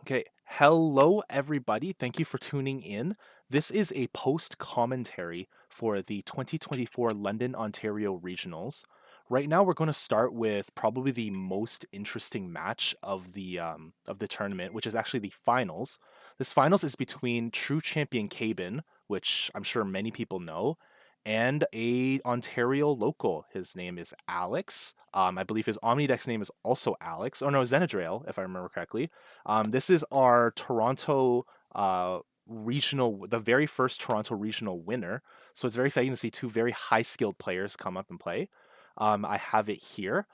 Okay, hello everybody. Thank you for tuning in. This is a post commentary for the 2024 London, Ontario Regionals. Right now, we're going to start with probably the most interesting match of the tournament, which is actually the finals. This finals is between true champion Caban, which I'm sure many people know, and a Ontario local. His name is Alex. I believe his Omnidex name is also Alex. Oh no, Xenadrael, if I remember correctly. This is our Toronto regional, the very first Toronto regional winner. So it's very exciting to see two very high skilled players come up and play. I have it here,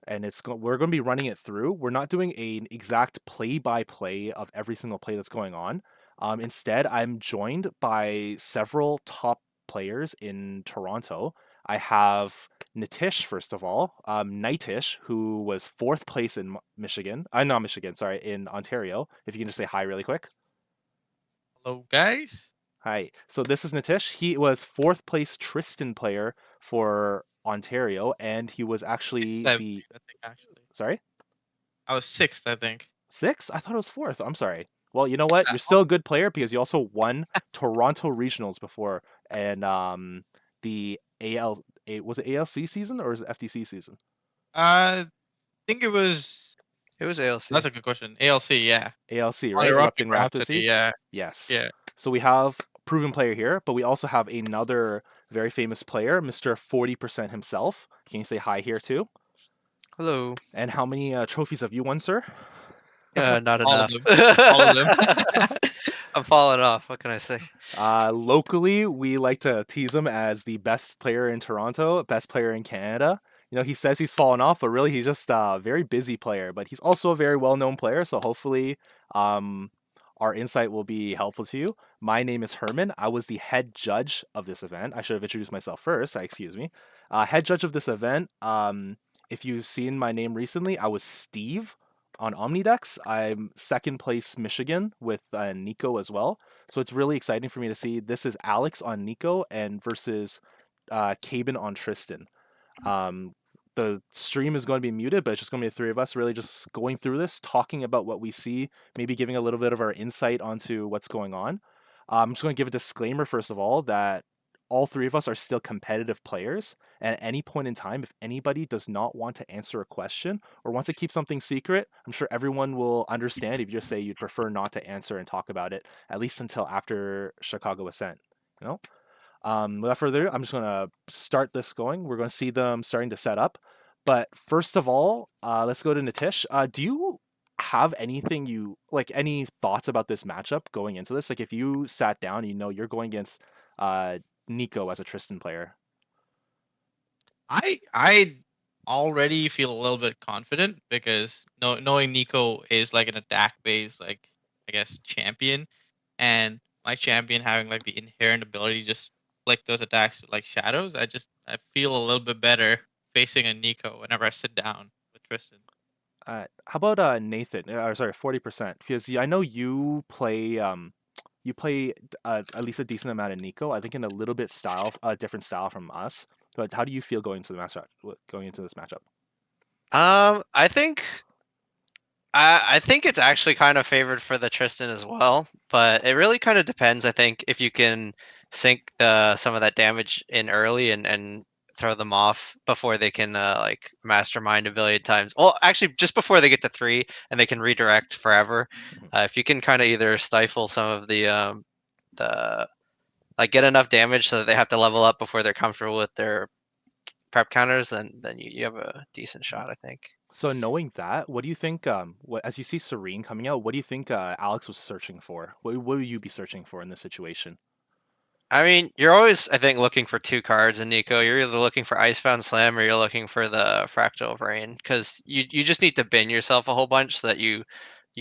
and we're going to be running it through. We're not doing an exact play by play of every single play that's going on. Instead, I'm joined by several top players in Toronto. I have Nitish, first of all, Knightish, who was fourth place in Michigan. Not Michigan, sorry, in Ontario. If you can just say hi really quick. Hello, guys. Hi. So this is Nitish. He was fourth place Tristan player for Ontario, and he was Sixth, actually I the believe. I think actually, sorry. I was sixth. I think. Sixth? I thought it was fourth. I'm sorry. Well, you know what? Uh, You're oh, still a good player because you also won Toronto regionals before, and the was it ALC season or is it FTC season? I think it was. It was ALC. That's a good question. ALC, yeah. ALC, On right? Erupting Erupting Rhapsody, Rhapsody. yeah, Yes. yeah. So we have proven player here, but we also have another very famous player, Mr. 40% himself. Can you say hi here too? Hello. And how many trophies have you won, sir? Not All of enough. them. All of them. I'm falling off. What can I say? Locally, we like to tease him as the best player in Toronto, best player in Canada. You know, he says he's fallen off, but really he's just a very busy player. But he's also a very well-known player, so hopefully, um, our insight will be helpful to you. My name is Herman. I was the head judge of this event. I should have introduced myself first. Excuse me. Head judge of this event. If you've seen my name recently, I was Steve on Omnidex. I'm second place Michigan with Nico as well. So it's really exciting for me to see. This is Alex on Nico and versus Caban on Tristan. Um, the stream is going to be muted, but it's just going to be the three of us really just going through this, talking about what we see, maybe giving a little bit of our insight onto what's going on. I'm just going to give a disclaimer, first of all, that all three of us are still competitive players. And at any point in time, if anybody does not want to answer a question or wants to keep something secret, I'm sure everyone will understand if you just say you'd prefer not to answer and talk about it, at least until after Chicago Ascent. You know? Without further ado, I'm just going to start this going. We're going to see them starting to set up. But first of all, let's go to Nitish. Do you have anything any thoughts about this matchup going into this? Like if you sat down, you know you're going against uh, Nico as a Tristan player. I already feel a little bit confident because knowing Nico is like an attack based, like, I guess, champion, and my champion having like the inherent ability to just flick those attacks like shadows. I feel a little bit better facing a Nico whenever I sit down with Tristan. How about Nathan? Or sorry, 40%. Because I know you play at least a decent amount of Nico. I think in a little bit different style from us. But how do you feel going to the matchup? Going into this matchup? I think I think it's actually kind of favored for the Tristan as well, but it really kind of depends. I think if you can sink some of that damage in early and throw them off before they can like mastermind a billion times. Well, actually, just before they get to three and they can redirect forever. Mhm. If you can kind of either stifle some of the like get enough damage so that they have to level up before they're comfortable with their prep counters, then you have a decent shot, I think. So knowing that, what do you think? What as you see Serene coming out, what do you think Alex was searching for? What would you be searching for in this situation? I mean, you're always, I think, looking for two cards in Nico. You're either looking for Icebound Slam or you're looking for the Fractal of Rain, because you just need to bin yourself a whole bunch so that you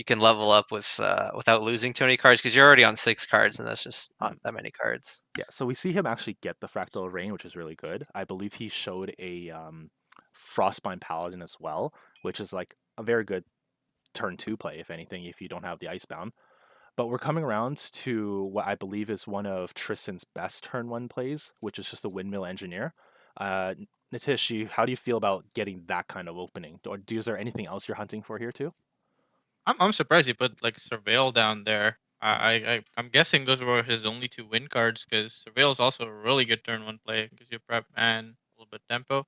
can level up without losing too many cards, because you're already on six cards and that's just not Mhm. that many cards. Yeah, so we see him actually get the Fractal Rain, which is really good. I believe he showed a Frostbind Paladin as well, which is like a very good turn two play, if anything, if you don't have the Icebound. But we're coming around to what I believe is one of Tristan's best turn one plays, which is just a Windmill Engineer. Uh, how do you feel about getting that kind of opening? Or is there anything else you're hunting for here too? I'm surprised he put like Surveil down there. I'm guessing those were his only 2 win cards because Surveil is also a really good turn 1 play because you prep and a little bit tempo.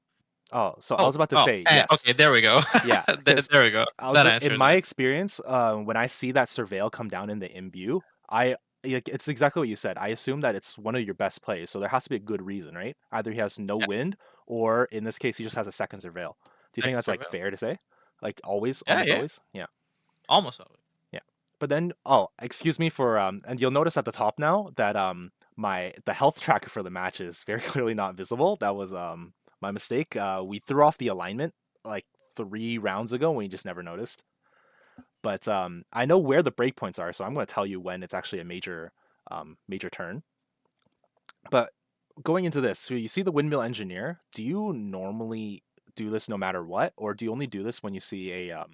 Oh, so I was about to Oh, say and yes. okay, there we go. Yeah, there, because there we go. I was That in answers my it. experience, when I see that Surveil come down in the imbue, it's exactly what you said. I assume that it's one of your best plays, so there has to be a good reason, right? Either he has no Yeah, wind, or in this case, he just has a second Surveil. Do you think second that's like Surveil. fair to say? Like always, Yeah, almost yeah, always? Yeah. almost always. Yeah. But then, oh, excuse me for and you'll notice at the top now that the health tracker for the match is very clearly not visible. That was my mistake. We threw off the alignment like 3 rounds ago, and we just never noticed. But I know where the breakpoints are, so I'm going to tell you when it's actually a major turn. But going into this, so you see the windmill engineer. Do you normally do this no matter what, or do you only do this when you see a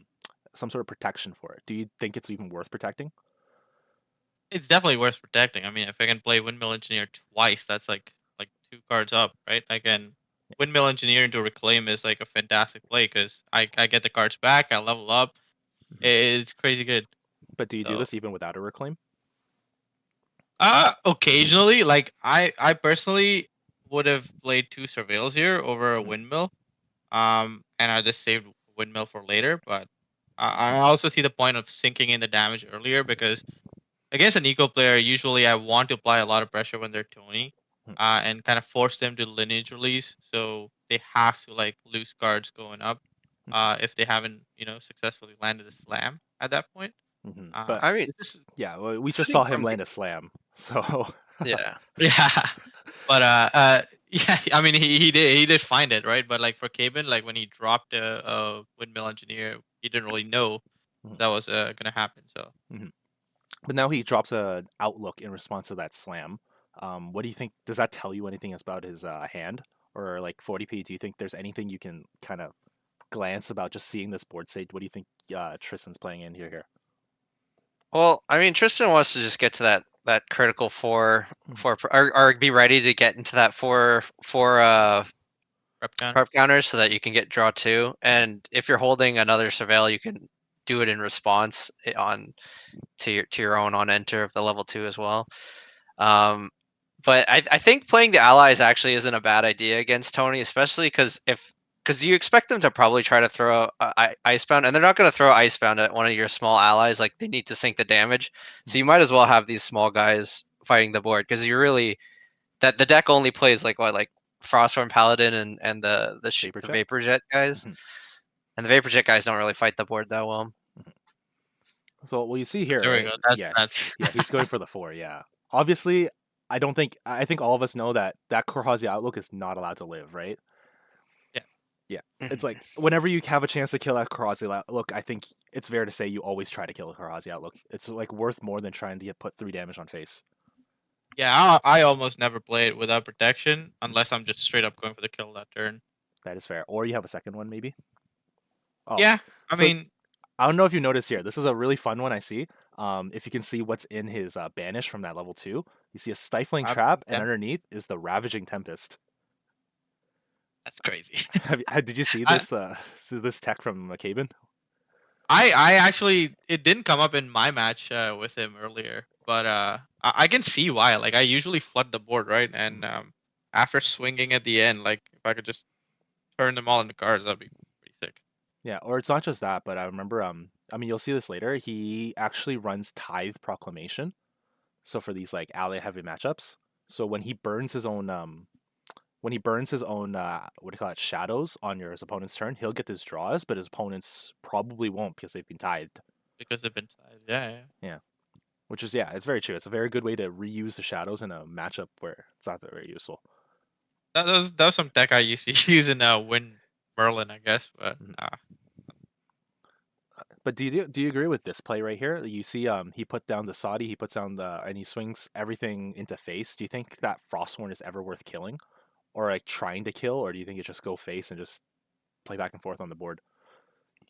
some sort of protection for it? Do you think it's even worth protecting? It's definitely worth protecting. I mean, if I can play Windmill Engineer twice, that's like 2 cards up, right? Again, Windmill Engineer into Reclaim is like a fantastic play because I get the cards back, I level up. Mhm. It's crazy good. But do you do So this even without a reclaim? occasionally, like I personally would have played 2 Surveils here over a Mhm. Windmill. And I just saved Windmill for later, but I also see the point of sinking in the damage earlier because against a Nico player, usually I want to apply a lot of pressure when they're Tony, Mhm. and kind of force them to lineage release, so they have to like lose cards going up, Mhm. if they haven't successfully landed a slam at that point. But I mean, This is yeah, well, we just sitting saw him from land a slam, so yeah. yeah, but yeah, I mean he did find it right, but like for Caban, like when he dropped a windmill engineer, he didn't really know Mhm. that was gonna happen. So Mhm. But now he drops a outlook in response to that slam. What do you think? Does that tell you anything about his hand or like 40p? Do you think there's anything you can kind of glance about just seeing this board state? What do you think Tristan's playing in here? Well, I mean, Tristan wants to just get to that critical Mhm. or be ready to get into that four rep counter. prep counters so that you can get draw 2. And if you're holding another surveil, you can do it in response on to your own on enter of the level 2 as well. But I think playing the allies actually isn't a bad idea against Tony, especially because you expect them to probably try to throw Icebound, and they're not going to throw Icebound at one of your small allies. Like they need to sink the damage, so Mhm. you might as well have these small guys fighting the board because you're really that the deck only plays like what like Frostworm Paladin and Vapor the jet. Vapor Jet guys, Mhm. and the Vapor Jet guys don't really fight the board that well. Mhm. So what you see here, There we right? go. That's Yeah, that's yeah, he's going for the 4. Yeah, obviously, I think all of us know that Korhazi outlook is not allowed to live, right? yeah. Yeah, it's Mhm. like whenever you have a chance to kill that Karazi outlook, I think it's fair to say you always try to kill a Karazi outlook. It's like worth more than trying to get put 3 damage on face. Yeah, I almost never play it without protection Mm. unless I'm just straight up going for the kill that turn. That is fair. Or you have a second one, maybe. Oh, Yeah, I so mean, I don't know if you noticed here. This is a really fun one I see. If you can see what's in his banish from that level 2, you see a stifling Ravaging trap, and Temp, underneath is the ravaging tempest. that's crazy. Did you see I, this tech from McCaben? I actually it didn't come up in my match with him earlier, but I can see why. Like I usually flood the board, right? And after swinging at the end, like if I could just turn them all into cards, that'd be pretty sick. Yeah, or it's not just that, but I remember I mean you'll see this later. He actually runs Tithe Proclamation. So for these like ally heavy matchups. So when he burns his own what do you call it, shadows on your opponent's turn, he'll get his draws, but his opponents probably won't because they've been tithed. Because they've been tied. Yeah, yeah. Yeah. Which is yeah, it's very true. It's a very good way to reuse the shadows in a matchup where it's not very useful. That was some deck I used to use in Win Merlin, I guess, but Mhm. But do you agree with this play right here? You see, he put down the Saudi, he puts down the, and he swings everything into face. Do you think that Frostborn is ever worth killing, or like trying to kill, or do you think it just go face and just play back and forth on the board?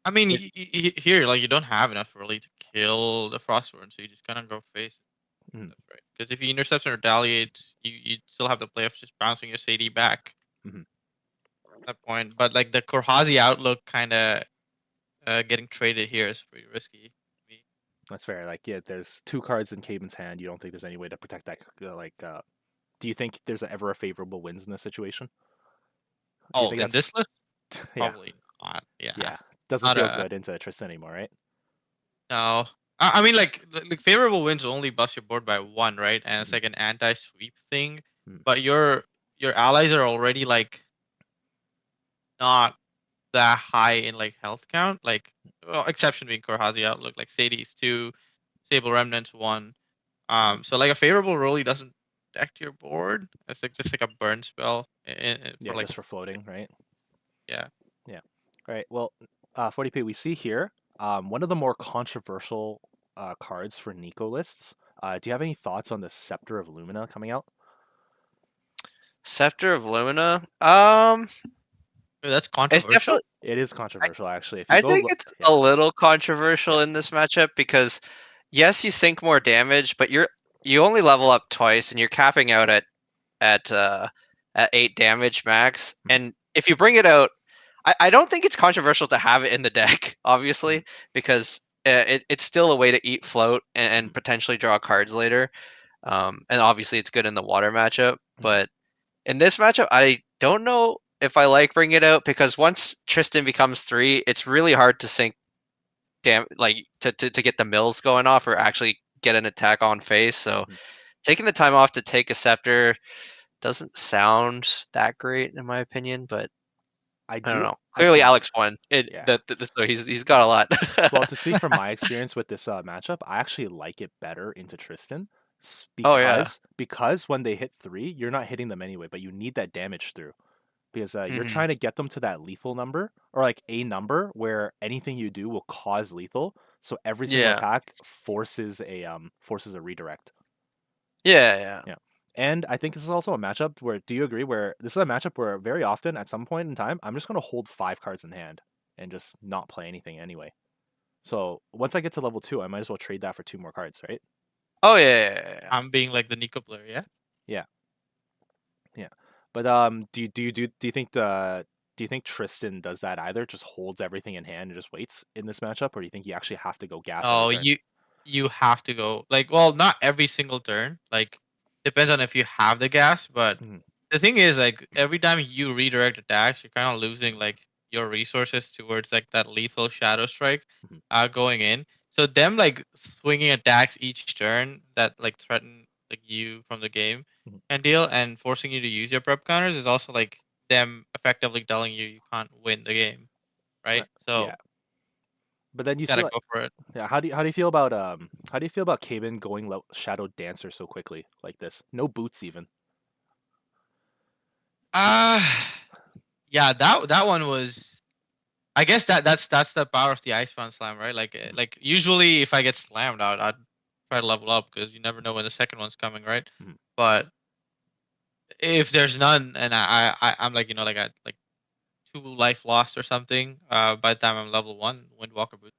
I mean, here like you don't have enough really to kill the Frostborn, so you just kind of go face. Mhm. That's right. Because if he intercepts and retaliates, you still have the play of just bouncing your CD back Mhm. at that point. But like the Korhazi outlook kind of getting traded here is pretty risky. That's fair. Like, yeah, there's 2 cards in Caban's hand. You don't think there's any way to protect that? Do you think there's ever a favorable wins in this situation? Do you Oh, think in that's this list, yeah, probably not. Yeah, yeah? Doesn't not feel a good into Tristan anymore, right? no. I mean, like favorable wins only bust your board by 1, right? And it's Mhm. like an anti-sweep thing. Mhm. But your allies are already like not that high in like health count. Like, well, exception being Korhazi Outlook, like Sadie's 2, Sable Remnants 1. Mhm. So like a favorable really doesn't protect your board. It's like just like a burn spell for Yeah, like just for floating, right? yeah. Yeah. All right. Well, 40p, we see here one of the more controversial cards for Nico lists. Do you have any thoughts on the Scepter of Lumina coming out? Scepter of Lumina. That's It's controversial. definitely. It is I, controversial, actually. If you I go, think it's yeah, a little controversial yeah, in this matchup because yes, you sink more damage, but you only level up twice, and you're capping out at uh at 8 damage max. Mhm. And if you bring it out, I don't think it's controversial to have it in the deck, Mhm. obviously, because it's still a way to eat float and Mhm. potentially draw cards later. And obviously, it's good in the water matchup. Mhm. But in this matchup, I don't know if I like bringing it out because once Tristan becomes 3, it's really hard to sync like to get the mills going off or actually get an attack on face. So Mhm. taking the time off to take a scepter doesn't sound that great in my opinion, but I I don't do. know. I Clearly, do. Alex won. Yeah. So he's got a lot. Well, to speak from my experience with this matchup, I actually like it better into Tristan Oh yeah. because when they hit 3, you're not hitting them anyway, but you need that damage through because you're Hmm. trying to get them to that lethal number or like a number where anything you do will cause lethal. So every single Yeah. attack forces a redirect. Yeah. Yeah. Yeah. And I think this is also a matchup where do you agree where this is a matchup where very often at some point in time I'm just going to hold 5 cards in hand and just not play anything anyway. So once I get to level 2, I might as well trade that for 2 more cards, right? Oh yeah. Yeah. Yeah. I'm being like the Nico player, yeah. Yeah. Yeah. But do you think Tristan does that either? Just holds everything in hand and just waits in this matchup, or do you think you actually have to go gas every Oh, turn? you have to go like well, not every single turn. Like depends on if you have the gas, but Mhm. the thing is like every time you redirect attacks, you're kind of losing like your resources towards like that lethal shadow strike Mhm. going in. So them like swinging attacks each turn that like threaten like you from the game Mhm. and deal and forcing you to use your prep counters is also like them effectively telling you you can't win the game, right? Yeah. So But then you see gotta like go for it. yeah, how do you feel about Caban going Shadow Dancer so quickly like this? No boots even. Ah. Yeah, that one was. I guess that's the power of the Icebound Slam, right? Mhm. Like usually if I get slammed out, I'd try to level up because you never know when the second one's coming, right? Mhm. But if there's none, and I'm like like at like 2 life lost or something, by the time I'm level 1, Windwalker boost.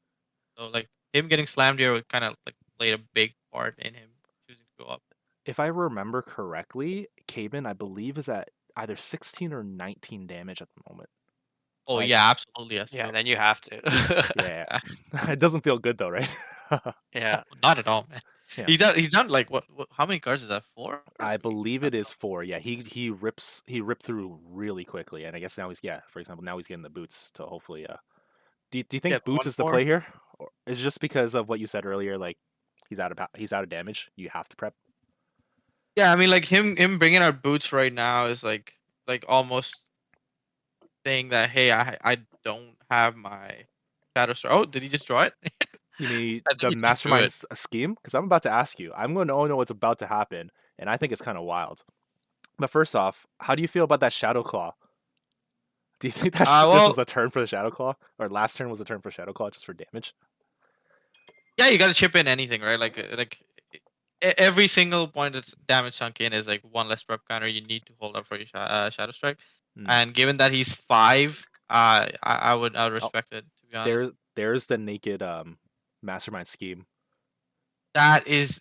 So like him getting slammed here would kind of like played a big part in him choosing to go up. If I remember correctly, Caban I believe is at either 16 or 19 damage at the moment. Oh Like yeah, absolutely has to Yeah. go. Then you have to. yeah. It doesn't feel good though, right? Yeah. Not at all, man. Yeah. He's done like what? How many cards is that? 4 or I 3? believe it is 4. Yeah, he ripped through really quickly, and I guess now he's yeah. For example, now he's getting the boots to hopefully. Do you Yeah, think the boots one is the four. play here, or is it just because of what you said earlier? Like he's out of damage. You have to prep. Yeah, I mean, like him bringing out boots right now is like almost saying that hey, I don't have my shadow star. Oh, did he just draw it? You mean I think the he just drew mastermind it. scheme? Because I'm about to ask you. I'm going to know what's about to happen, and I think it's kind of wild. But first off, how do you feel about that Shadow Claw? Do you think that this is Well, the turn for the Shadow Claw, or last turn was the turn for Shadow Claw just for damage? yeah, you got to chip in anything, right? Every single point that's damage sunk in is like 1 less prep counter you need to hold up for your shadow strike. Mm. And given that he's 5, I would Oh, respect it to be honest. there's the naked mastermind scheme. That is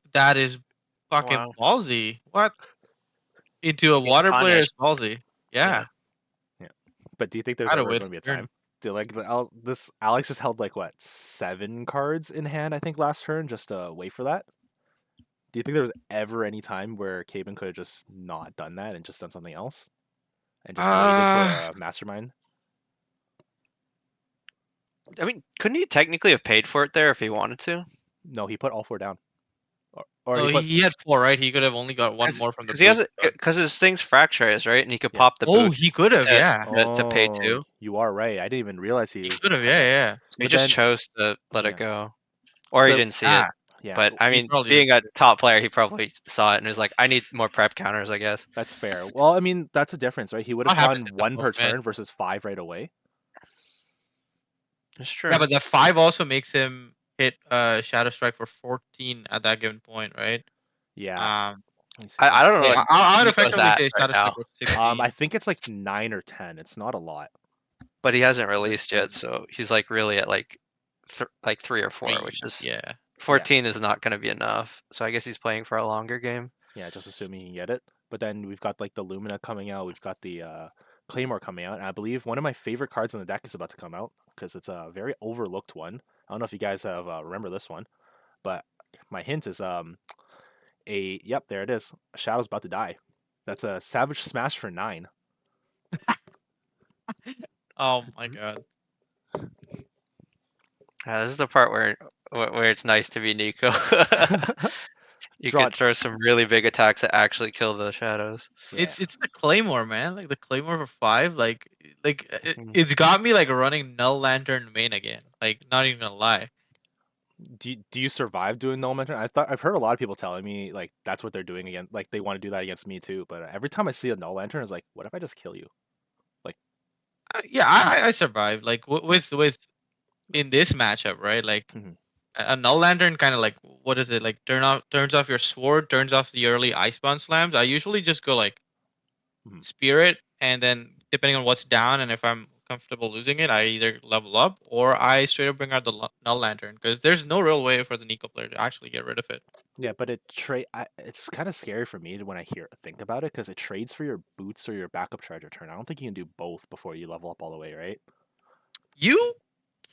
fucking Wow. ballsy. What? Into a He's water player is punished. ballsy. Yeah. Yeah. Yeah. But do you think there's I'd have ever waited going to be a a turn. time? Dude, like this Alex just held like what 7 cards in hand, I think, last turn just to wait for that. Do you think there was ever any time where Caban could have just not done that and just done something else and just waited for Uh, a mastermind? I mean, couldn't he technically have paid for it there if he wanted to? No, he put all 4 down, or no, he put he had 4, right? He could have only got one more from the Because he boost. has it, because his thing's fractures, right? And he could yeah. pop the Oh, boost he could have, to, yeah. to pay Oh, 2. you are right. I didn't even realize He he could have, had yeah, that. yeah. He But just then, chose to let it yeah. go. Or he So didn't see it. Yeah, yeah, But I he mean, probably being didn't a see it. top player, he probably saw it and was like, I need more prep counters, I guess. that's fair. Well, I mean, that's a difference, right? He would have What happens gone in the 1 per moment? turn versus 5 right away. It's Yeah, true. but the 5 also makes him hit Shadow Strike for 14 at that given point, right? Yeah. Um, Let me see I here. don't know yeah, what I would Nico's effectively at say right Shadow Strike now, for I 16. think it's like 9 or 10. It's not a lot. but he hasn't released yet, so he's like really at like like 3 or 4, 3, which is yeah. 14 is not going to be enough. So I guess he's playing for a longer game. Yeah, just assuming he can get it. But then we've got like the Lumina coming out. We've got the Claymore coming out. And I believe one of my favorite cards in the deck is about to come out because it's a very overlooked one. I don't know if you guys have remember this one, but my hint is yep, there it is. A Shadow's about to die. That's a Savage Smash for 9. Oh my god. This is the part where it's nice to be Nico. You Draw. could throw some really big attacks that actually kill the shadows. Yeah. It's the Claymore, man. Like the Claymore for 5, like Mhm. it's got me like running Null Lantern main again. Like not even gonna lie. Do you survive doing null mentor? I've heard a lot of people telling me like that's what they're doing again. Like they want to do that against me too. But every time I see a null lantern, it's like, what if I just kill you? Like, Yeah, I survived. Like with in this matchup, right? Like mhm, a Null Lantern kind of like what is it? Like turns off your sword, turns off the early Icebound slams. I usually just go like mhm. Spirit, and then depending on what's down and if I'm comfortable losing it, I either level up or I straight up bring out the Null Lantern because there's no real way for the Nico player to actually get rid of it. Yeah, but it's kind of scary for me when I think about it because it trades for your boots or your backup charge return. I don't think you can do both before you level up all the way, right? You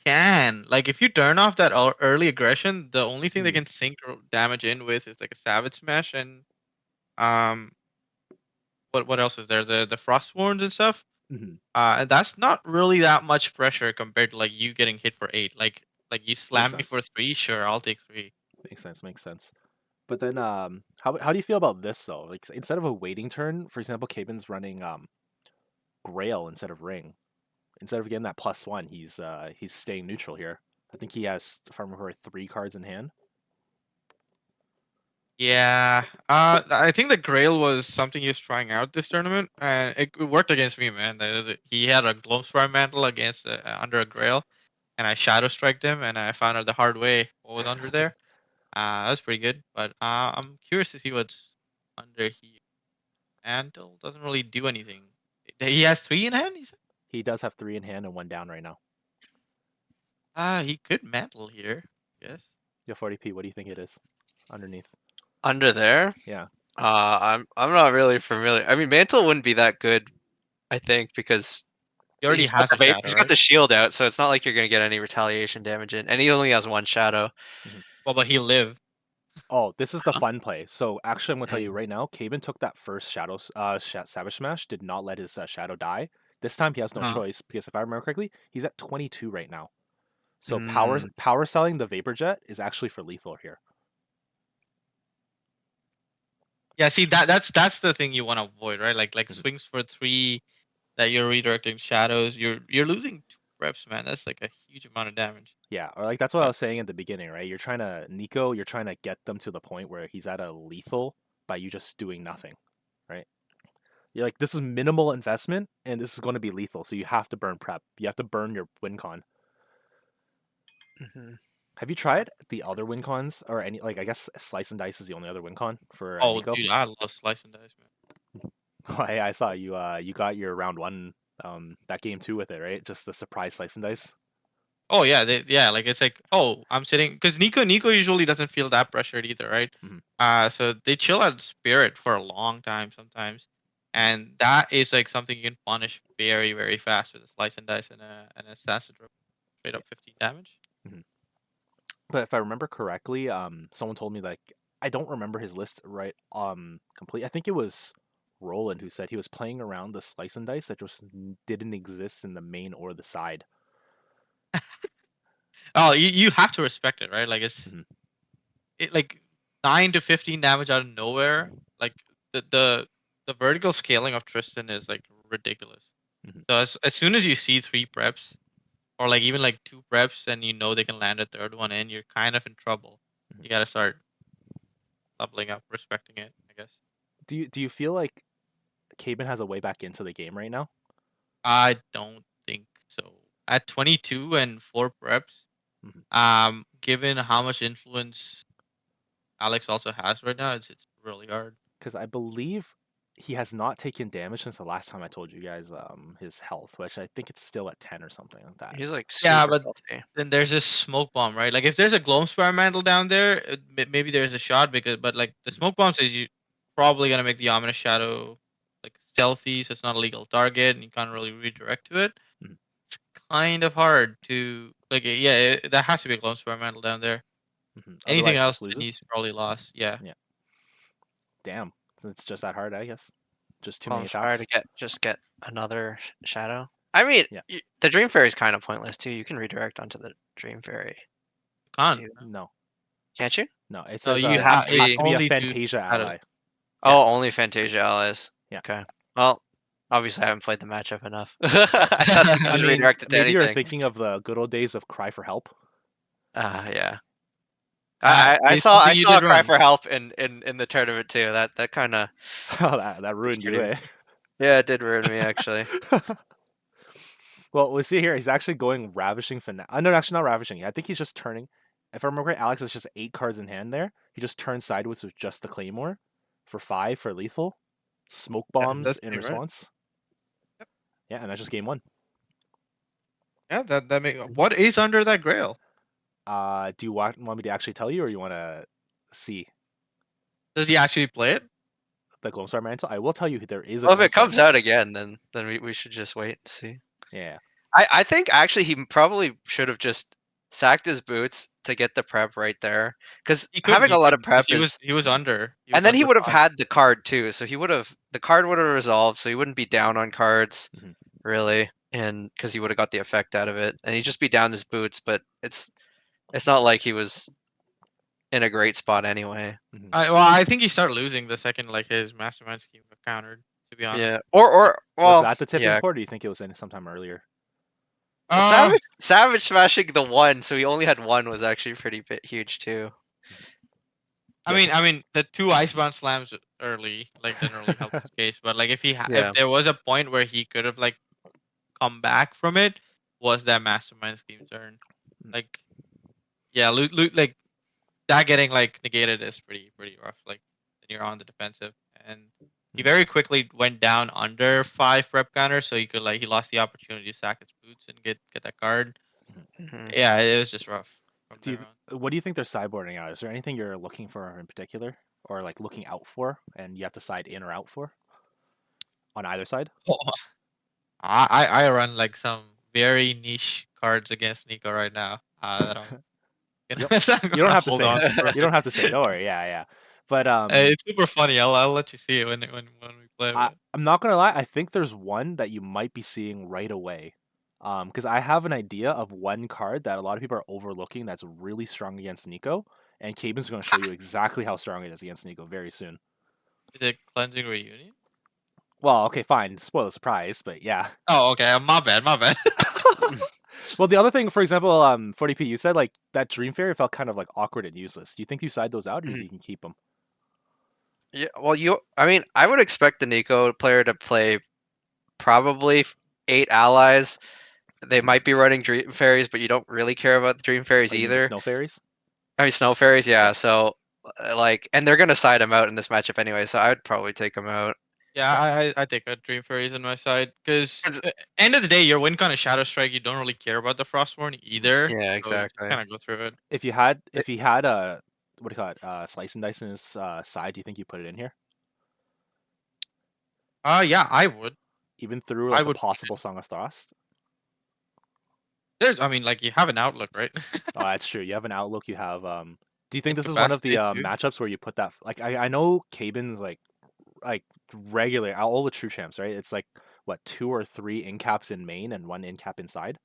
can like if you turn off that early aggression, the only thing they Mm, can sink damage in with is like a Savage Smash and um what else is there? The Frost Warns and stuff. mhm. And that's not really that much pressure compared to like you getting hit for 8. Like you Makes slam me sense. for 3, sure, I'll take 3. Makes sense. Makes sense. But then, how do you feel about this though? Like instead of a waiting turn, for example, Caban's running Grail instead of Ring. Instead of getting that +1, he's staying neutral here. I think he has, if I remember, 3 cards in hand. Yeah. I think the Grail was something he was trying out this tournament, and it worked against me, man. He had a Gloamspire Mantle against under a Grail, and I Shadow Striked him, and I found out the hard way what was under there. That was pretty good, but I'm curious to see what's under here. Mantle doesn't really do anything. He has 3 in hand, he said? He does have 3 in hand and 1 down right now. He could Mantle here, yes. Yo, 40p, what do you think it is underneath? Under there, Yeah. I'm not really familiar. I mean, Mantle wouldn't be that good, I think, because He already has a shadow, he's got right? the shield out, so it's not like you're gonna get any retaliation damage in, and he only has 1 shadow. Mhm. Well, but he live. Oh, this is the Huh? fun play. So actually, I'm gonna tell you Mm. right now. Caban took that first Savage Smash, did not let his shadow die. This time he has no Huh. choice because if I remember correctly, he's at 22 right now. So Mm. power selling the Vapor Jet is actually for lethal here. Yeah, see that's the thing you want to avoid, right? Like Mhm. swings for 3 that you're redirecting shadows. You're losing 2 reps, man. That's like a huge amount of damage. Yeah, or like that's what I But was saying at the beginning, right? You're trying to Nico, you're trying to get them to the point where he's at a lethal by you just doing nothing, right? You're like, this is minimal investment and this is going to be lethal, so you have to burn prep. You have to burn your win con. Mhm. Have you tried the other win cons or any like I guess slice and dice is the only other win con for oh, Nico? dude, I love slice and dice, man. I saw you you got your round 1 that game 2 with it, right? Just the surprise slice and dice. Oh yeah, like it's like oh I'm sitting because Nico usually doesn't feel that pressured either, right? Mhm. So they chill out spirit for a long time sometimes. and that is like something you can punish very, very fast with a slice and dice and an assassin straight up 15 damage. But if I remember correctly, someone told me like I don't remember his list right complete. I think it was Roland who said he was playing around the slice and dice that just didn't exist in the main or the side. Oh, you have to respect it, right? Like Mhm. it like 9 to 15 damage out of nowhere. Like the the the vertical scaling of Tristan is like ridiculous. Mhm. So as soon as you see 3 preps or like even like 2 preps and you know they can land a third one in, you're kind of in trouble. Mhm. You got to start leveling up, respecting it, I guess. Do you feel like Caban has a way back into the game right now? I don't think so. At 22 and 4 preps, Mhm. given how much influence Alex also has right now, it's really hard. Because I believe he has not taken damage since the last time I told you guys his health, which I think it's still at 10 or something like that. He's like Yeah, super but healthy. then there's this smoke bomb, right? Like if there's a gloam spire mantle down there, maybe there's a shot but like the smoke bomb says you probably gonna make the ominous shadow like stealthy, so it's not a legal target, and you can't really redirect to it. Mhm. It's kind of hard to like yeah, that has to be a gloam spire mantle down there. Anything Otherwise, else, just then loses. he's probably lost. Yeah. Yeah. Damn. It's just that hard, I guess. Just too many Clone Fire to attacks. get another shadow. I mean, Yeah. the Dream Fairy is kind of pointless too. You can redirect onto the Dream Fairy Can't. too, No. can't you? No. It No, says You have to it has be. to be a only do Fantasia shadows. ally. Yeah. Oh, only Fantasia allies. Yeah. Okay. Well, obviously I haven't played the matchup enough. Sure. I thought you could I just mean, redirect it to maybe you're anything. thinking of the good old days of Cry for Help. Yeah. I It's saw something you a did cry run. for help in the tournament too. That kind of That was ruined you, pretty. eh? Yeah, it did ruin me actually. Well, we see here he's actually going ravishing finale. No, actually not ravishing. I think he's just turning. If I remember right, Alex has just 8 cards in hand there. He just turns sideways with just the claymore for 5 for lethal. Smoke Yeah, bombs that's in pretty right. response. Yeah, and that's just game 1. Yeah, that make what is under that grail? Do you want me to actually tell you, or you want to see Does he actually play it? the Gloamstar mantle? I will tell you there is a Well, if it Gloamstar comes out mantle. again, then we should just wait and see. Yeah. I think actually he probably should have just sacked his boots to get the prep right there, because having He a lot could of because prep is, he was under. He and was then he under would have 5. had the card too, so he would have the card would have resolved, so he wouldn't be down on cards Mhm. really, and because he would have got the effect out of it, and he'd just be down his boots. But it's not like he was in a great spot anyway. Mhm. I think he started losing the second like his mastermind scheme got countered. To be honest. Yeah, or Was well, that the tipping yeah. point, or do you think it was in sometime earlier? Well, Uh Savage smashing the one, so he only had one was actually pretty huge too. Yeah, because I mean the 2 icebound slams early like didn't really help his case, but like if Yeah. there was a point where he could have like come back from it, was that mastermind scheme turn. Like yeah, like that getting like negated is pretty rough. Like then you're on the defensive, and he very quickly went down under 5 prep counters, so he lost the opportunity to sack his boots and get that card. Mhm. Yeah, it was just rough from do there you, on. what do you think they're sideboarding out? Is there anything you're looking for in particular, or like looking out for, and you have to side in or out for on either side? Oh, I run like some very niche cards against Nico right now. That I'm You gonna, I'm you don't gonna have to hold say. on to for a You bit. don't have to say. Don't worry. Yeah, yeah. But It's super funny. I'll let you see it when we play. But I'm not gonna lie. I think there's one that you might be seeing right away. Because I have an idea of one card that a lot of people are overlooking that's really strong against Nico, and Caban's going to show you exactly how strong it is against Nico very soon. is it cleansing reunion? Well, okay, fine. Spoil the surprise, but yeah. Oh, okay. My bad. My bad. Well, the other thing, for example, 40p, you said like that Dream Fairy felt kind of like awkward and useless. Do you think you side those out, or do you Mhm. think you can keep them? Yeah, well, I mean, I would expect the Nico player to play probably 8 allies. They might be running Dream Fairies, but you don't really care about the Dream Fairies Oh, you mean the either. Snow Fairies? I mean, Snow Fairies, Yeah. yeah. So, like, and they're gonna side him out in this matchup anyway. So I'd probably take him out. Yeah, Okay. I take a Dream Fairies on my side because 'Cause- end of the day, your win con is Shadow Strike. You don't really care about the Frostborn either, Yeah, so you just exactly. kind of go through it. If he had a what do you call it, slice and dice in his side, do you think you put it in here? Yeah, I would. even through I like a would push possible in. Song of Frost. I mean, like you have an outlook, right? Oh, that's true. You have an outlook. You have. Do you think this is one of the Incapacitate too. matchups where you put that? Like I know Caban's like regular all the true champs, right? It's like what 2 or 3 incaps in main and 1 incap inside.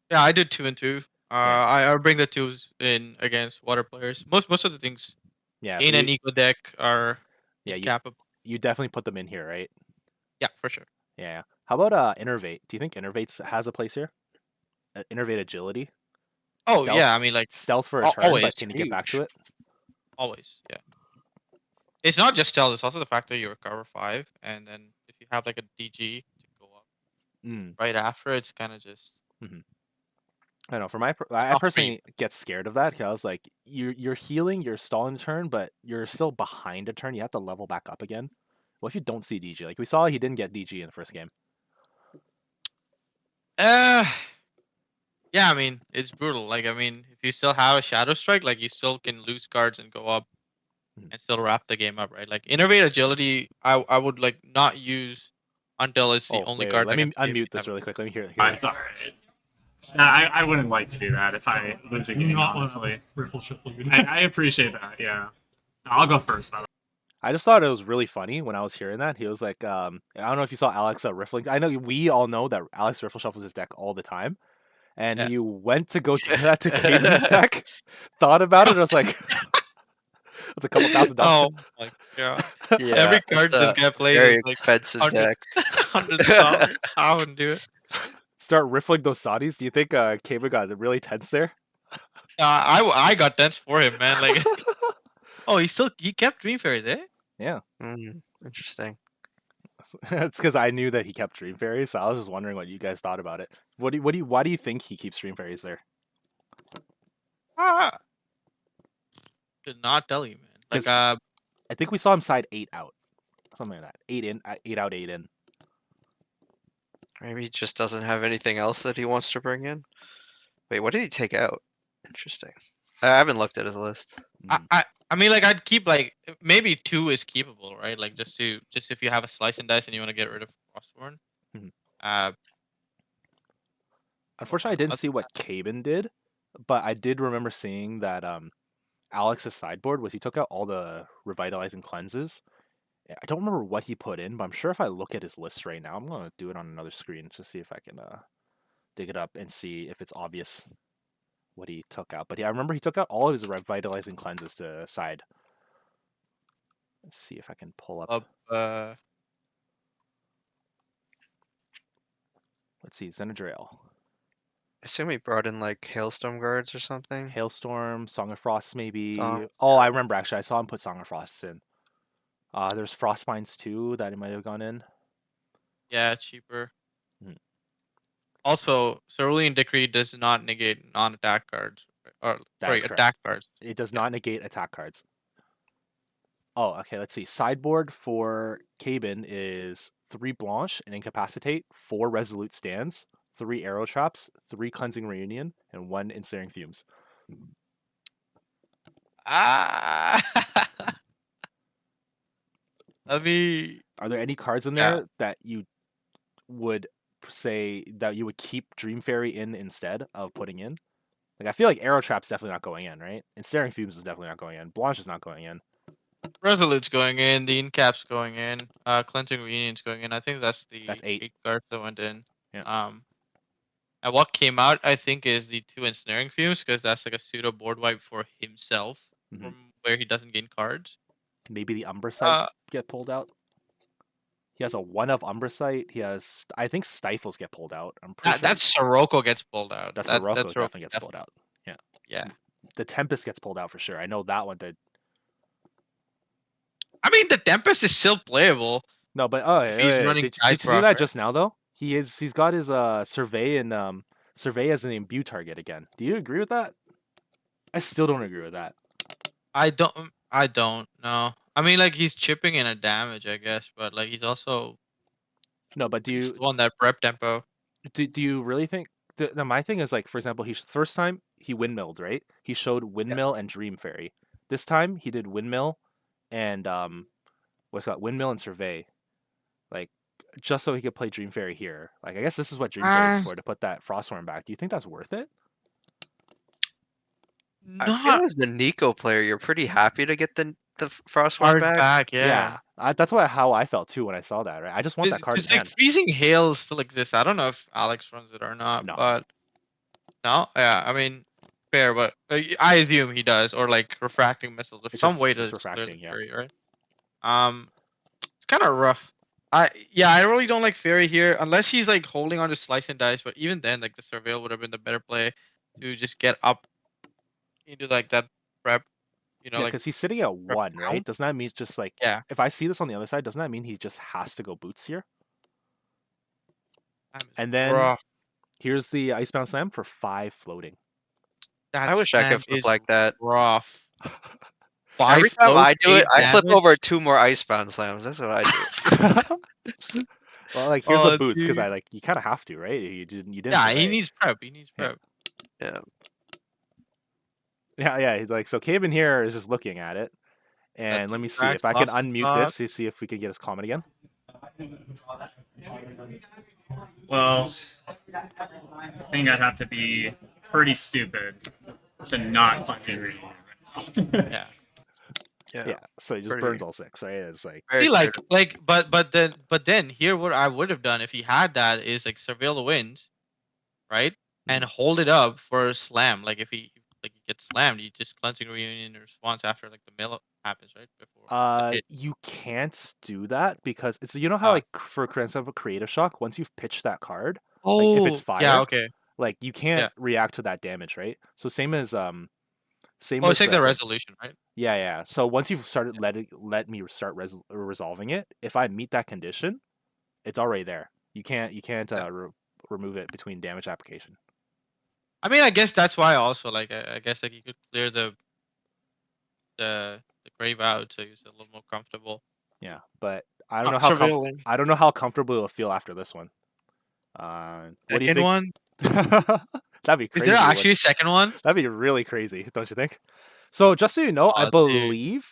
Yeah, I did 2 and 2. Yeah, I bring the twos in against water players. Most of the things yeah. So in an eco deck are yeah incapable. you definitely put them in here, right? Yeah, for sure. Yeah. How about Innervate? Do you think Innervate has a place here? Innervate agility, Oh stealth, yeah, I mean like stealth for a turn, always, but can you get back to Huge. it? always. Yeah. It's not just stealth. It's also the fact that you recover 5, and then if you have like a DG to go up Mm. right after, it's kind of just hmm I know. I tough for you. personally get scared of that because like you're healing, you're stalling a turn, but you're still behind a turn. You have to level back up again. What if you don't see DG? Like we saw, he didn't get DG in the first game. Uh, yeah. I mean, it's brutal. Like, I mean, if you still have a shadow strike, like you still can lose cards and go up Mhm. and still wrap the game up, right? Like, innovate agility, I would like not use until it's the Oh only wait, card let that can me save unmute you this have it. really quick. Let me hear I it. thought I wouldn't like to do that if I lose a You game, not honestly. riffle shuffle. I appreciate that, yeah. I'll go first, by the way. I just thought it was really funny when I was hearing that. He was like, I don't know if you saw Alex riffling. I know we all know that Alex riffle shuffles his deck all the time, and Yeah. he went to go do that to Caden's deck. Thought about it. I was like, that's a couple $1,000. Oh my god. Yeah, Every it's card this a guy plays very is like expensive hundred, deck. hundreds of dollars. I wouldn't do it. Start riffling those Saudis. Do you think Caden got really tense there? I got tense for him, man. Like, oh, he kept Dream Fairies, eh? Yeah, Interesting. it's because I knew that he kept Dream Fairies, so I was just wondering what you guys thought about it. Why do you think he keeps Dream Fairies there? Ah, did not tell you, man. Like, Because I think we saw him side 8 out, something like that. 8 in, 8 out, 8 in. Maybe he just doesn't have anything else that he wants to bring in. Wait, what did he take out? Interesting. I haven't looked at his list. Mm. I mean, like, I'd keep like maybe 2 is keepable, right? Like, just if you have a slice and dice and you want to get rid of Frostborn. Mhm. Uh, Unfortunately, I didn't let's see what Caban did, but I did remember seeing that Alex's sideboard was he took out all the revitalizing cleanses. I don't remember what he put in, but I'm sure if I look at his list right now, I'm gonna do it on another screen to see if I can dig it up and see if it's obvious what he took out. But yeah, I remember he took out all of his revitalizing cleanses to side. Let's see if I can pull up. uh, Let's see, Xenadrael. I assume he brought in like hailstorm guards or something. Hailstorm, Song of Frost, maybe. Song, Oh, I yeah. remember actually. I saw him put Song of Frost in. There's Frostbinds too that he might have gone in. yeah, cheaper. Mhm. Also, Cerulean Decree does not negate non-attack cards, or That sorry, is attack correct. cards. It does Yeah. not negate attack cards. Oh, okay. Let's see. Sideboard for Caban is 3 Blanche and Incapacitate, 4 Resolute Stands, 3 Arrow Traps, 3 Cleansing Reunion, and 1 Ensnaring Fumes. Ah, let me. Are there any cards in Yeah, there that you would say that you would keep Dream Fairy in instead of putting in? Like I feel like Arrow Trap's definitely not going in, right? And Staring Fumes is definitely not going in. Blanche is not going in. Resolute's going in. The Incap's going in. Cleansing Reunion's going in. I think that's That's the 8. 8 cards that went in. Yeah. And what came out, I think, is the 2 Ensnaring Fumes, because that's like a pseudo board wipe for himself, Mhm. from where he doesn't gain cards. Maybe the Umbrasite Uh, get pulled out. He has a 1 of Umbrasite. He has, I think, Stifles get pulled out. I'm pretty sure. that Sirocco gets pulled out. That's That Sirocco Sirocco definitely gets pulled out. Yeah. Yeah. The Tempest gets pulled out for sure. I know that one did. I mean, the Tempest is still playable No, but if he's running did you see Guidebrock, that right? just now though? He's got his survey and survey as an imbue target again. Do you agree with that? I still don't agree with that. I don't know. I mean, like, he's chipping in a damage, I guess, but like he's also No, but pretty slow on that prep tempo. do you really think? No, my thing is like, for example, first time he windmilled, right? He showed windmill and Dream Fairy. This time he did windmill and what's that? Windmill and survey. like just so he could play Dream Fairy here. Like I guess this is what Dream Fairy is for, to put that Frostworm back. Do you think that's worth it? I feel Not as the Nico player, you're pretty happy to get the Frostworm hard back. back, yeah. That's how I felt too when I saw that. Right, I just want that card in Because like hand. freezing hail still exists. I don't know if Alex runs it or not, No. but no, yeah. I mean, fair, but I assume he does, or like refracting missiles, or It's some just way it's to clear the refracting, yeah. fairy, right? It's kind of rough. I really don't like fairy here unless he's like holding on to slice and dice. But even then, like the surveil would have been the better play to just get up into like that prep. Yeah, Like because he's sitting at prep 1, right? down. Doesn't that mean just like Yeah. if I see this on the other side, doesn't that mean he just has to go boots here? And then Rough. here's the Icebound Slam for 5 floating. That I wish I could slam flip is like that. rough. Every 5 time floats, I do 8 it, I flip damage. over 2 more Icebound Slams. That's what I do. Well, like here's the Oh, boots because dude. I like you kind of have to, right? You didn't Yeah, he survey. needs prep. He needs Yeah. prep. Yeah. Yeah. He's like so. Caban here is just looking at it, Got and let 2 me see cracks, if I can lost the unmute shot. this to see if we can get his comment again. Well, I think I'd have to be pretty stupid to not cleansing reading. Yeah. Yeah. So he just Pretty- burns all 6, right? It's like Very See, like, critical. but then here, what I would have done if he had that is like surveil the winds, right, and hold it up for a slam. Like if he gets slammed, he just cleansing reunion response after like the mill happens, right? Before the hit. you can't do that because it's how Ah. like for instance of a creative shock, once you've pitched that card, Oh, like if it's fire, yeah, okay. like you can't react to that damage, right? So same Oh, with it's like the resolution, right? yeah. So once you've started let me start resolving it, if I meet that condition, it's already there. You can't remove it between damage application. I mean, I guess that's why also like I guess like you could clear the grave out so he's a little more comfortable. Yeah, but I don't Not know how surveilling. I don't know how comfortable it'll feel after this one. What do you Second think? one? That'd be Is crazy. there actually a second one? That'd be really crazy, don't you think? So just so you know, Oh, dude.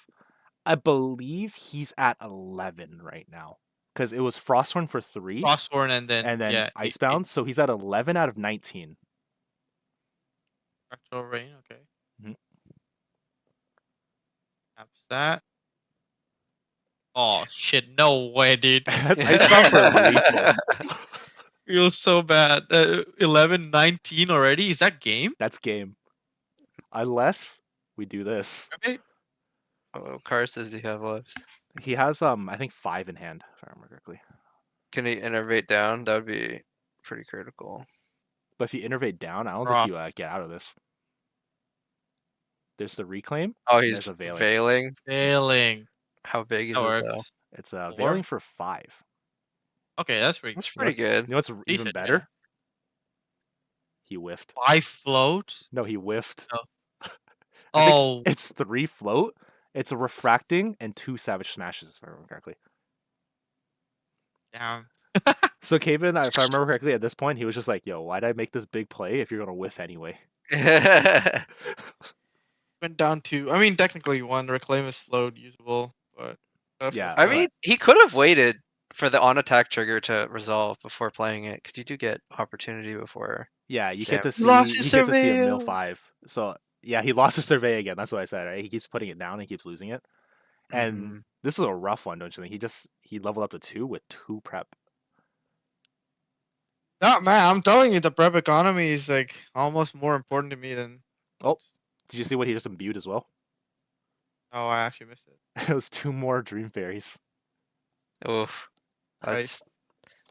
I believe he's at 11 right now because it was Frosthorn for 3 Frostborn and then and eight Icebound, so he's at 11 out of 19. Fractal Rain, okay. Mhm. Taps that. Oh shit, no way, dude. That's Icebound for lethal. Feels so bad. 11, 19 already? Is that game? That's game. Unless we do this. Okay. What cards does he have left? He has I think 5 in hand, if I remember correctly. Can he innervate down? That would be pretty critical. But if you innervate down, I don't Rough. think you get out of this. There's the reclaim. Oh, and he's there's a veiling. veiling. Failing. How big is That it though? works. It's 4? veiling for 5. Okay, that's pretty That's good. pretty good. You know what's even Decent, better? yeah. He whiffed. 5 float? No, he whiffed. Oh. I think Oh, it's 3 float. It's a refracting and 2 savage smashes, if I remember correctly. damn. So Caban, if I remember correctly, at this point, he was just like, "Yo, why'd I make this big play if you're gonna whiff anyway?" Went down to, I mean, technically one reclaim is float usable, but Yeah, I but- mean, he could have waited for the on attack trigger to resolve before playing it because you do get opportunity before. Yeah, you Yeah. get to see Lost you his get to see a mill surveil. 5. So yeah, he lost his survey again. That's what I said, right? He keeps putting it down, he keeps losing it. And Mhm. this is a rough one, don't you think? He leveled up to 2 with 2 prep. No, man, I'm telling you, the prep economy is like almost more important to me than. Oh, did you see what he just imbued as well? Oh, I actually missed it. It was 2 more Dream Fairies. Oof. Right. That's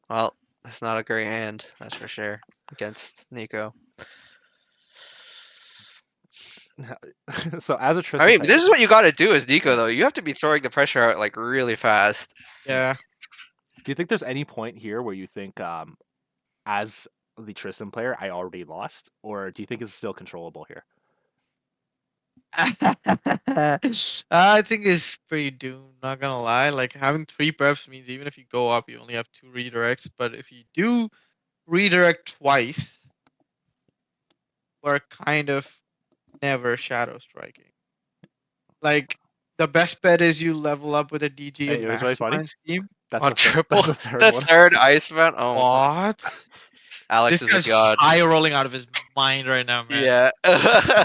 well, that's not a great hand, that's for sure, against Nico. So as a I Tristan mean, player, this is what you got to do as Nico though. You have to be throwing the pressure out like really fast. Yeah. do you think there's any point here where you think as the Tristan player I already lost, or do you think it's still controllable here? I think it's pretty doomed, not gonna lie. Like having 3 preps means even if you go up, you only have 2 redirects. But if you do redirect twice, we're kind of never shadow striking. Like the best bet is you level up with a DG Hey, and it was really funny. mastermind scheme. That's On the third. triple, That's the third the one. third Icebound. Oh, What? Alex This is a guy's god. high rolling out of his mind right now, man. Yeah.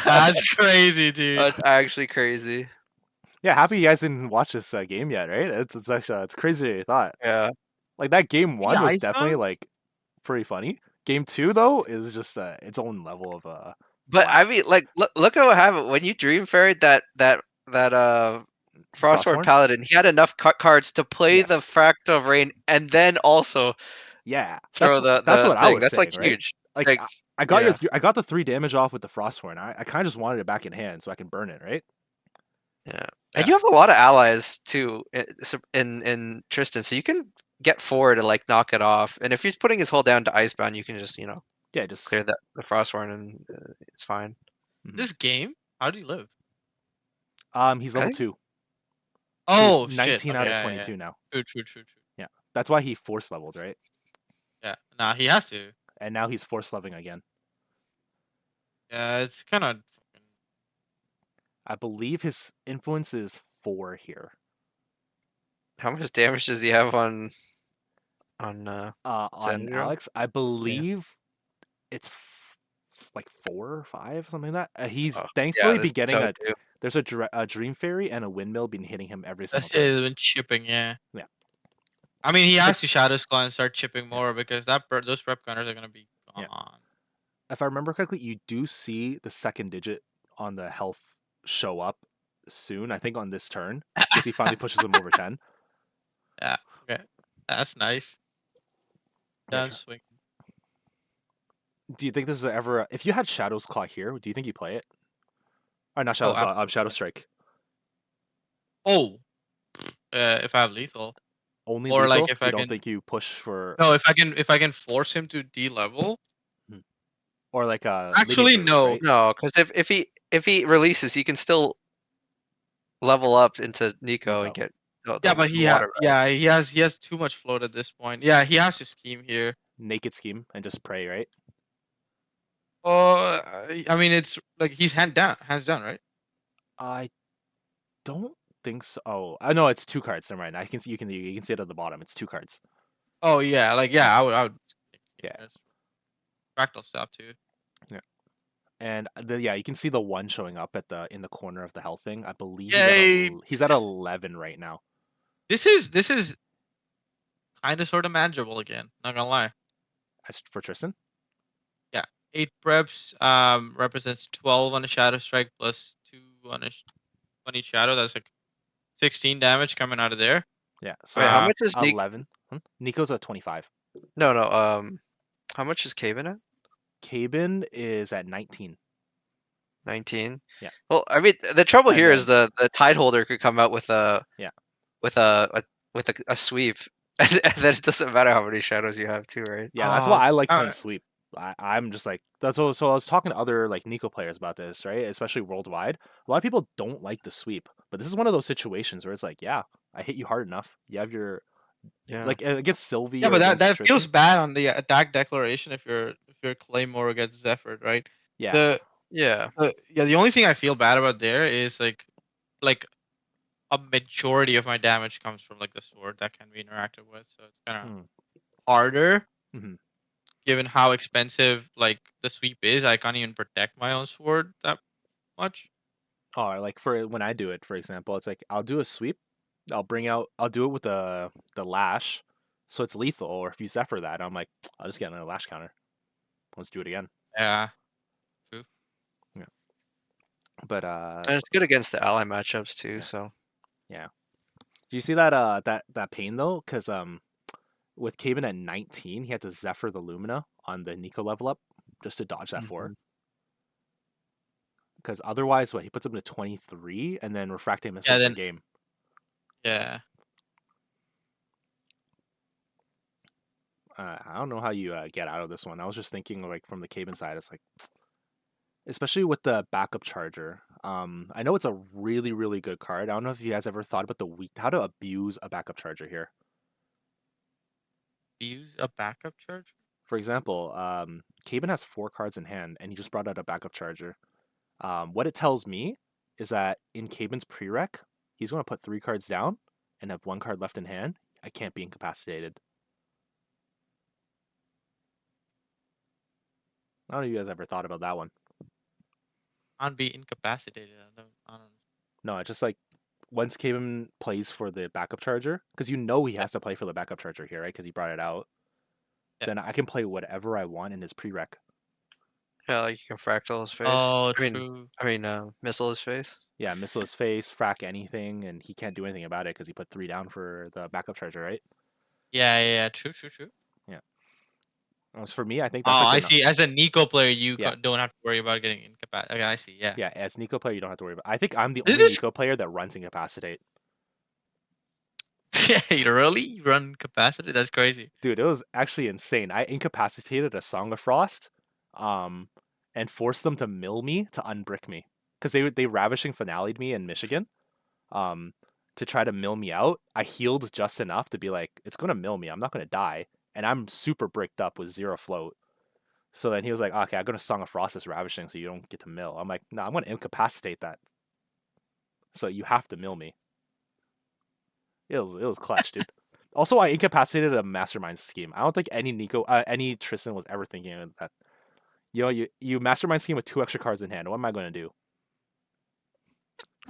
That's crazy, dude. That's actually crazy. Yeah, happy you guys didn't watch this game yet, right? It's actually it's crazier than you thought. Yeah. Like that game one Yeah, was I definitely found- like pretty funny. Game two though is just its own level of But I laugh. mean, like, look at what happened when you dream faired that Frostborn Frostborn? Paladin. He had enough cards to play the Yes. Fractal Rain and then also Yeah, throw that's the what I thing. was That's like saying, right? huge. Like Like, I got yeah, I got the 3 damage off with the Frostborn. I kind of just wanted it back in hand so I can burn it, right? yeah. Yeah. And you have a lot of allies too in Tristan, so you can get 4 to like knock it off. And if he's putting his hull down to Icebound, you can just Yeah, just clear the Frostborn and it's fine. This game, how do you live? he's I level think 2. So he's Oh shit. 19 Okay, out of yeah, 22 yeah. now. True. Yeah. That's why he force leveled, right? Yeah. Nah, he has to. And now he's force leveling again. Yeah, it's kind of. I believe his influence is 4 here. How much damage does he have on On Xenadrael? Alex, I believe it's like 4 or 5, something like that. He's Oh, yeah, thankfully this be is getting so too. there's a dream fairy and a windmill been hitting him every That single shit turn. has been chipping. Yeah. Yeah. I mean, he has It's to Shadow Skull and start chipping yeah, more because those prep gunners are gonna be yeah. gone. If I remember correctly, you do see the second digit on the health show up soon. I think on this turn because he finally pushes him over 10. Yeah. Okay. That's nice. Yeah. Down swing. Do you think this is ever if you had Shadow's Claw here? Do you think you play it? Or not Oh, Shadow's Claw, Shadow absolutely. Strike. Oh. If I have lethal, Only or like lethal. if You I don't can. think you push for No, if I can force him to D level. or like lineage Actually, release, no. right? No, because if he releases, he can still level up into Nico and Nico. get Yeah, the but water. he has too much float at this point. Yeah, he has to scheme here. Naked scheme and just pray, right? I mean, it's like he's hands down, right? I don't think so. Oh, I know it's 2 cards. Never mind. I can see you can see it at the bottom. It's 2 cards. Oh yeah, like yeah, I would. Yeah. That's fractal stuff too. Yeah. And you can see the 1 showing up at the in the corner of the health thing. I believe Yay! he's at 11 right now. This is kind of sort of manageable again. Not gonna lie. As for Tristan. Yeah, 8 preps represents 12 on a shadow strike plus 2 on on each shadow. That's like 16 damage coming out of there. Yeah. So Wait, how much is 11. Nico's at 25. No, no. How much is Caven at? Caban is at 19. 19. Yeah. Well, I mean, the trouble And here is then the tide holder could come out with yeah. with a sweep, and then it doesn't matter how many shadows you have too, right? Yeah, that's why I like playing Uh, sweep. I'm just like that's what, so I was talking to other like Nico players about this, right? Especially worldwide. A lot of people don't like the sweep, but this is one of those situations where it's like, yeah, I hit you hard enough. You have your Yeah. like against Sylvie yeah, or but against that feels Tristan. bad on the attack declaration if you're Claymore against Zephyr, right? Yeah, The Yeah. yeah, the only thing I feel bad about there is like a majority of my damage comes from like the sword that can be interacted with, so it's kind of mm. harder hmm given how expensive like the sweep is. I can't even protect my own sword that much. Or like for when I do it, for example, it's like I'll do a sweep. I'll do it with the lash, so it's lethal. Or if you Zephyr that, I'm like, I'll just get another lash counter. Let's do it again. Yeah, true. Yeah, but And it's good against the ally matchups too. yeah, So yeah. Do you see that that pain though? Because with Caban at 19, he had to Zephyr the Lumina on the Nico level up just to dodge that 4. Because otherwise, what he puts him to 23 and then refracting Yeah, missiles for then game. yeah. I don't know how you get out of this one. I was just thinking like from the Caban side, it's like, especially with the backup charger. I know it's a really really good card. I don't know if you guys ever thought about how to abuse a backup charger here. Use a backup charger. For example, Caban has 4 cards in hand, and he just brought out a backup charger. What it tells me is that in Caban's prereq, he's going to put 3 cards down and have 1 card left in hand. I can't be incapacitated. I don't know if you guys ever thought about that one. Can't be incapacitated. I don't. No, it's just like once Caban plays for the backup charger, because you know he Yeah. has to play for the backup charger here, right? Because he brought it out. Yeah. Then I can play whatever I want in his prereq. Yeah, like you can fractal his face. Oh, I true. mean, missile his face. Yeah, missile his face, frack anything, and he can't do anything about it because he put 3 down for the backup charger, right? Yeah. True. Yeah. For me, I think Oh, that's like I enough. see. As a Nico player, you Yeah. don't have to worry about getting incapacitated. Okay, I see. Yeah. Yeah, as Nico player, you don't have to worry about. I think I'm the This only is Nico player that runs incapacitate. yeah. You really run capacity? That's crazy. Dude, it was actually insane. I incapacitated a Song of Frost, um, and forced them to mill me to unbrick me because they ravishing finale'd me in Michigan, um, to try to mill me out. I healed just enough to be like, it's gonna mill me. I'm not gonna die, and I'm super bricked up with 0 float. So then he was like, okay, I'm gonna Song of Frost this ravishing so you don't get to mill. I'm like, no, I'm gonna incapacitate that. So you have to mill me. It was clutch, dude. Also, I incapacitated a mastermind scheme. I don't think any Tristan was ever thinking of that. You know, you mastermind scheme with 2 extra cards in hand. What am I going to do?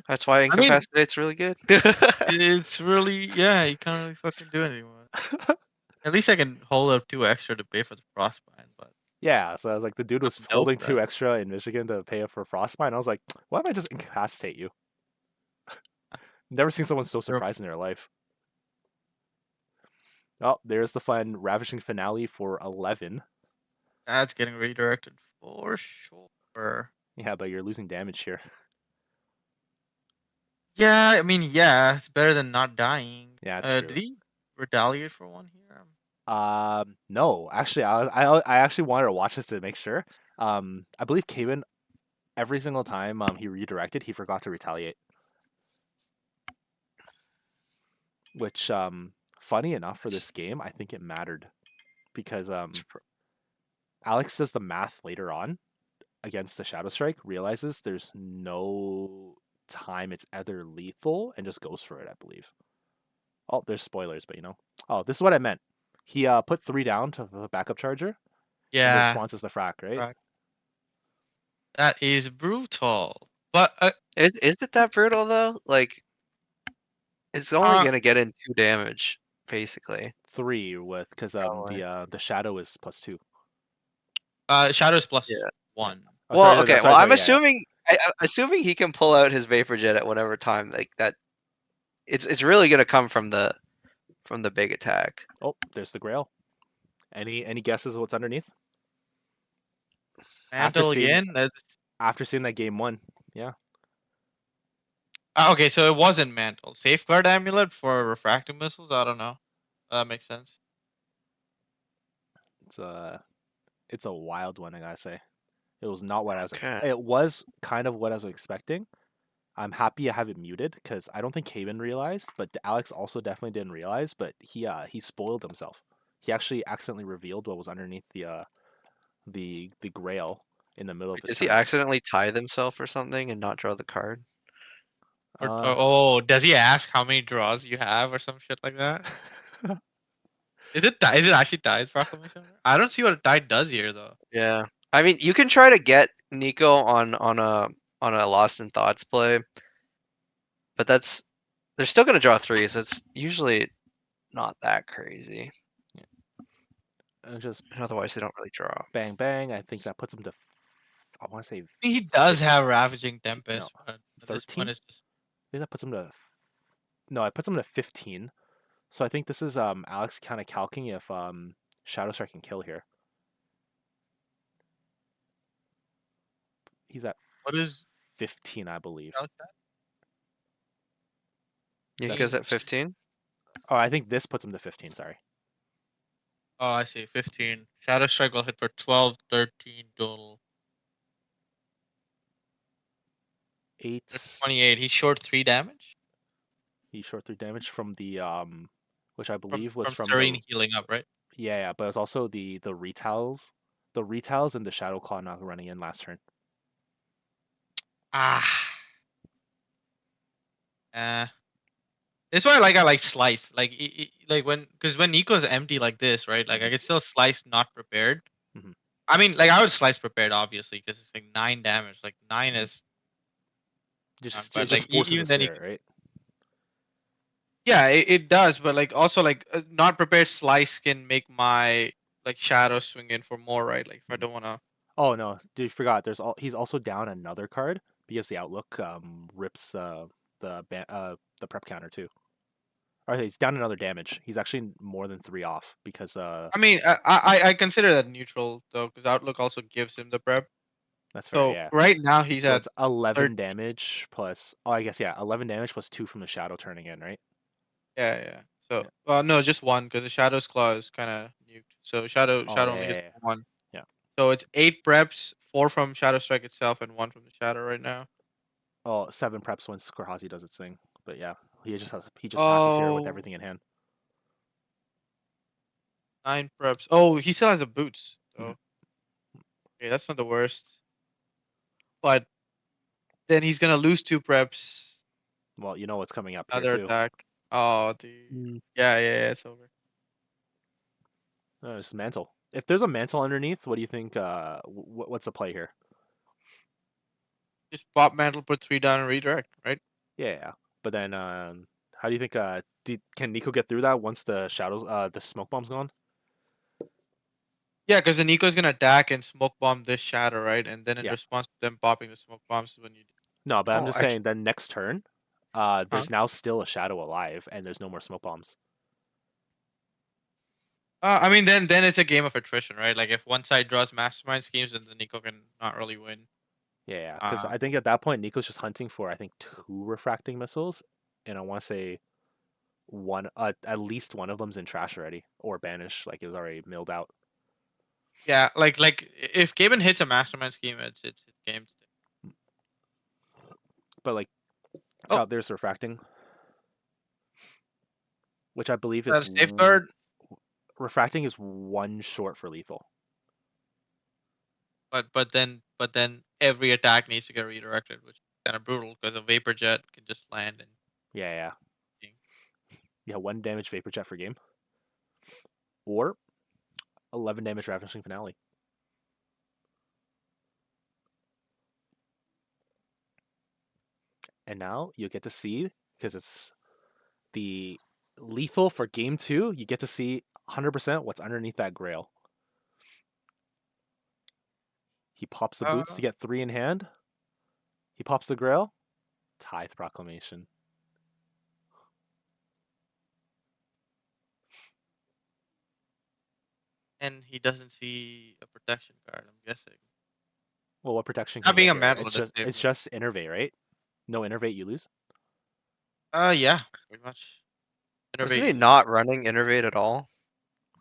That's why I mean, incapacitate's really good. it's really yeah. You can't really fucking do anything with it. At least I can hold up 2 extra to pay for the frostbite, but Yeah, so I was like, the dude was nope. holding 2 extra in Michigan to pay up for Frostbite. And I was like, why don't I just incapacitate you? Never seen someone so surprised in their life. Oh, there's the fun ravishing finale for 11. That's getting redirected for sure. Yeah, but you're losing damage here. Yeah, I mean, yeah, it's better than not dying. Yeah, it's Did true. he retaliate for one here? No, actually, I actually wanted to watch this to make sure. I believe Caban, every single time he redirected, he forgot to retaliate. Which funny enough for this game, I think it mattered because Alex does the math later on against the Shadow Strike, realizes there's no time it's either lethal and just goes for it, I believe. Oh, there's spoilers, but you know. Oh, this is what I meant. He put 3 down to the backup charger, and the Yeah, response is the frack, right? right. That is brutal. But Is it that brutal though? Like, it's only gonna get in 2 damage, basically. 3 with because Probably. the shadow is +2. Shadows plus Yeah. 1. Oh, Well, okay. Well, I'm sorry, yeah. assuming assuming he can pull out his vapor jet at whatever time, like that. It's really gonna come from the big attack. Oh, there's the Grail. Any guesses of what's underneath? After Mantle seeing again? after seeing that game 1, yeah. Okay, so it wasn't mantle. Safeguard amulet for refractive missiles? I don't know. That makes sense. It's a wild one, I gotta say. It was not what I was. Okay. It was kind of what I was expecting. I'm happy I have it muted because I don't think Caban realized, but Alex also definitely didn't realize. But he spoiled himself. He actually accidentally revealed what was underneath the Grail in the middle of Wait, his does he turn. accidentally tie himself or something and not draw the card? Oh, does he ask how many draws you have or some shit like that? Is it actually Tide's proclamation? I don't see what a Tide does here though. Yeah. I mean, you can try to get Nico on a Lost in Thoughts play, but they're still gonna draw 3, so it's usually not that crazy. And just And otherwise, they don't really draw. bang bang. I think that puts him to. I want to say. He does have Ravaging No, Tempest, but at this 13. point it's just I think that puts him to. No, it puts him to 15. So I think this is Alex kind of calking if Shadow Strike can kill here. He's at what is 15, I believe. Nico's at 15. Oh, I think this puts him to 15. Sorry. Oh, I see. 15. Shadow Strike will hit for 12, 13 total. 8. That's 28. He's short 3 damage He short 3 damage from the which I from believe was from from Serene the healing up, right? yeah, but it's also the retails, and the Shadow Claw not running in last turn. Ah. Uh, That's why I like slice. Like like because when Nico's empty like this, right? Like I can still slice not prepared. Mhm. I mean, like I would slice prepared obviously because it's like 9 damage. Like 9 is, It but like just forces the even then you spirit, right? yeah, it does. But like also like not prepared slice can make my like shadow swing in for more, right? Like if I don't wanna. Oh no, dude, you forgot. He's also down another card because the outlook rips the prep counter too. Or he's down another damage. He's actually more than 3 off because I mean, I consider that neutral though because outlook also gives him the prep. that's fair, So yeah. right now he's So at it's 11 13. damage plus, oh, I guess, yeah, 11 damage plus 2 from the shadow turning in, right? Yeah, yeah. So, Yeah. well, no, just one because the Shadow's Claw is kind of nuked. So Oh, Shadow yeah, only yeah, hits yeah. one. Yeah. So it's 8 preps, 4 from Shadow Strike itself, and 1 from the Shadow right now. Oh, 7 preps once Korhazi does its thing. But yeah, he just passes here with Oh, everything in hand. 9 preps. Oh, he still has the boots. Mhm. So okay, that's not the worst. But then he's gonna lose 2 preps. Well, you know what's coming up here Another too. attack. Oh, dude. Yeah, yeah, yeah. It's over. It's mantle. If there's a mantle underneath, what do you think? What's the play here? Just pop mantle, put 3 down, and redirect. Right? Yeah, yeah. But then, how do you think? Can Nico get through that once the smoke bomb's gone? Yeah, because the Nico's gonna attack and smoke bomb this Shadow, right? And then in Yeah. response to them popping the smoke bombs is when you. No, but I'm Oh, just actually, saying. Then next turn, Huh? there's now still a shadow alive, and there's no more smoke bombs. I mean, then it's a game of attrition, right? Like if one side draws mastermind schemes, then the Nico can not really win. Yeah, yeah. Because Uh, I think at that point Nico's just hunting for 2 refracting missiles, and I want to say one, at least one of them's in trash already or banish, like it was already milled out. yeah, like if Caban hits a mastermind scheme, it's game. But like, Oh, there's refracting, which I believe is that safeguard, refracting is 1 short for lethal. but then every attack needs to get redirected, which is kind of brutal because a vapor jet can just land and. Yeah, yeah. Yeah, 1 damage vapor jet for game, or 11 damage ravishing finale. And now you get to see, because it's the lethal for game 2, you get to see 100% what's underneath that grail. He pops the boots to get 3 in hand. He pops the grail. Tithe proclamation. And he doesn't see a protection card. I'm guessing. Well, what protection can Not you being get a here? mantle, just It's safer. just innervate, right? No innervate, you lose. Yeah, pretty much. isn't Innervate he you lose. not running Innervate at all?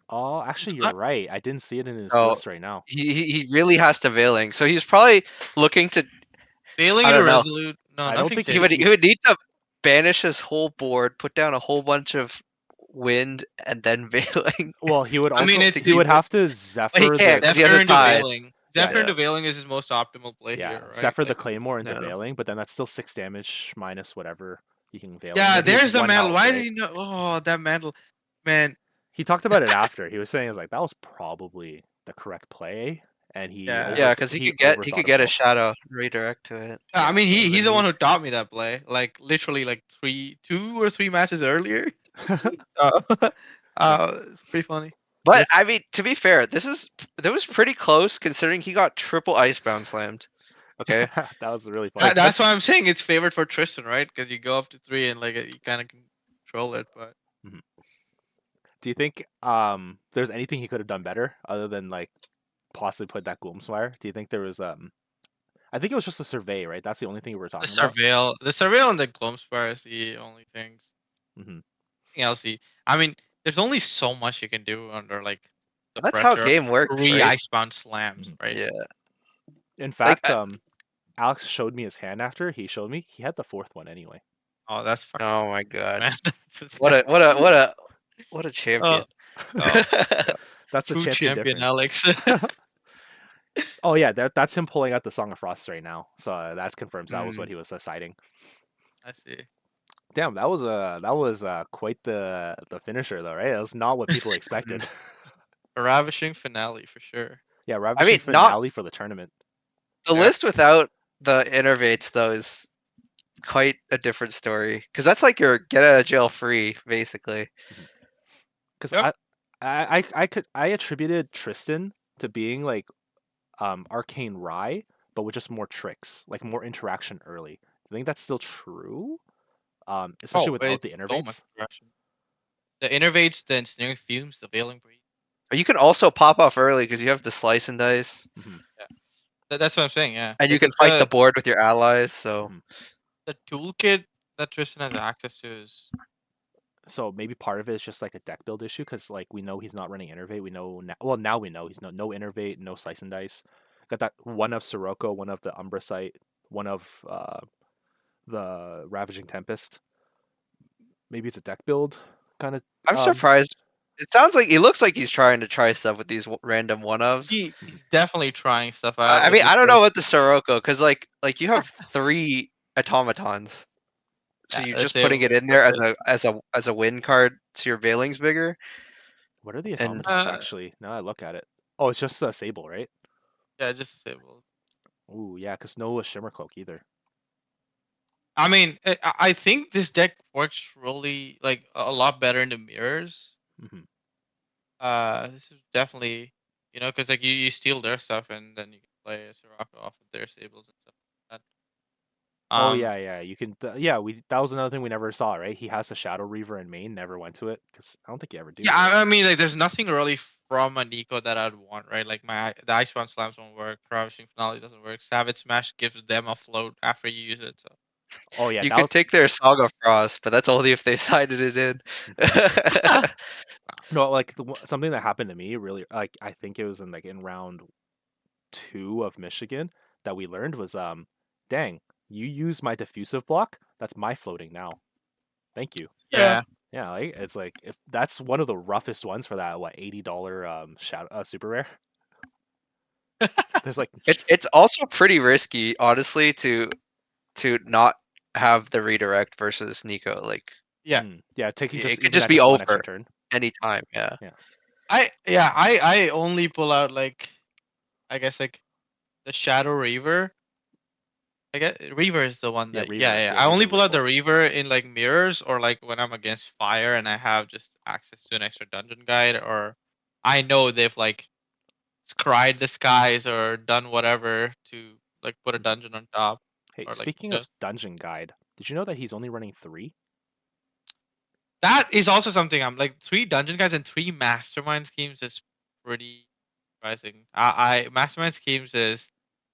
Oh, He's actually, you're not right. I didn't see it in his So list right now. he really has to Veiling. So he's probably looking to, failing I into don't know. resolute. No, I don't nothing think He safe. would he would need to banish his whole board, put down a whole bunch of wind, and then Veiling Well, he would I mean, also it's to he keep would it. have to But he Zephyr can't the because he has Zephyr a into tithe. Veiling. yeah Zephyr Yeah. into Veiling is his most optimal play yeah here, right? Zephyr the Like, Claymore into Yeah. Veiling, but then that's still 6 damage minus whatever you can Veiling. yeah, And he has there's the 1 mantle. health, Why did right? he know? Oh, that mantle, man. He talked about it after. He was saying is like that was probably the correct play, and Yeah. Yeah, because he he overthought could get a himself. shadow redirect to it. I Yeah. mean, That would have he's been the one neat. who taught me that play. Like, literally, like 2 or 3 matches earlier. Uh, But it's pretty funny. But this I mean, to be fair, that was pretty close considering he got triple Icebound slammed. Okay, that was really funny. like That's that's why I'm saying it's favored for Tristan, right? Because you go up to 3 and like you kind of control it. But Mhm. Do you think there's anything he could have done better other than like possibly put that Gloomspire? Do you think there was I think it was just a survey, right? That's the only thing we were talking about. the surveil, and the Gloamspire is the only things. Hmm. Anything else, I mean, there's only so much you can do under like the that's how pressure of game works, 3 right? icebound slams, Hmm. right? Yeah, In like fact, Alex showed me his hand after he showed me he had the 4th one anyway. Oh, that's fucking oh my ridiculous, god, man. what a uh, champion. oh, Yeah, that's the true champion champion, difference. Alex. Oh yeah, that's him pulling out the Song of Frost right now. So that confirms that was what Mm. he was citing. I see. Damn, that was quite the finisher though, right? That was not what people expected. A ravishing finale for sure. Yeah, I ravishing mean, not finale for the tournament. the Yeah. list without the innervates though is quite a different story because that's like your get out of jail free basically. Because Yep. I attributed Tristan to being like Arcane Rye, but with just more tricks, like more interaction early. I think that's still true. Especially Oh, without it's the so much innervates. interaction. The innervates, the ensnaring fumes, the veiling breeze. You can also pop off early because you have the slice and dice, Hmm. That's what I'm saying. Yeah. and you Like can fight the board with your allies. So Hmm. the toolkit that Tristan has access to is So maybe part of it is just like a deck build issue because like we know he's not running innervate. We know now. Well, now we know he's no innervate, no slice and dice. Got that one of Sirocco, one of the Umbra Sight, one of the Ravaging Tempest. Maybe it's a deck build kind of. I'm surprised. It sounds like he looks like he's trying to try stuff with these random one ofs. he's definitely trying stuff out I with mean, this. I don't know about the Sirocco because like you have 3 automatons, so Yeah, you're let's just say putting it in there as a win card, so your veiling's bigger. What are the And automatons actually? Now I look at it. Oh, it's just a Sable, right? yeah, just disabled. Ooh, yeah, because no Shimmer Cloak either. I mean, I think this deck works really like a lot better in the mirrors. Hmm. This is definitely because like you steal their stuff and then you can play a Sirocco off of their stables and stuff like that. Oh yeah. You can. Yeah, we. That was another thing we never saw, right? He has the Shadow Reaver in main. Never went to it because I don't think you ever do. Yeah, Right? I mean, like, there's nothing really from a Nico that I'd want, right? Like, the Icebound Slams won't work, Ravishing Finale doesn't work, Savage Smash gives them a float after you use it, so. Oh yeah, you that could was. take their Saga Frost, but that's only if they sided it in. No, like something that happened to me really. Like I think it was in round 2 of Michigan that we learned was dang, you use my diffusive block. That's my floating now. Thank you. Yeah. Yeah, like it's like if that's one of the roughest ones for that $80 shadow super rare. There's like It's also pretty risky, honestly, to not have the redirect versus Nico. Like Yeah. yeah, taking it just could even just that be just one extra over turn. anytime. Yeah. Yeah. I only pull out, like, I guess, like, the Shadow Reaver. I guess Reaver is the one Yeah, that, Reaver. yeah. Yeah, I only Reaver pull out the report. Reaver in, like, mirrors or, like, when I'm against fire and I have just access to an extra dungeon guide, or I know they've, like, cried the skies or done whatever to, like, put a dungeon on top, Hey, or like speaking of dungeon guide, did you know that he's only running 3? that is also something. I'm like, 3 dungeon guides and 3 mastermind schemes is pretty surprising. I mastermind schemes is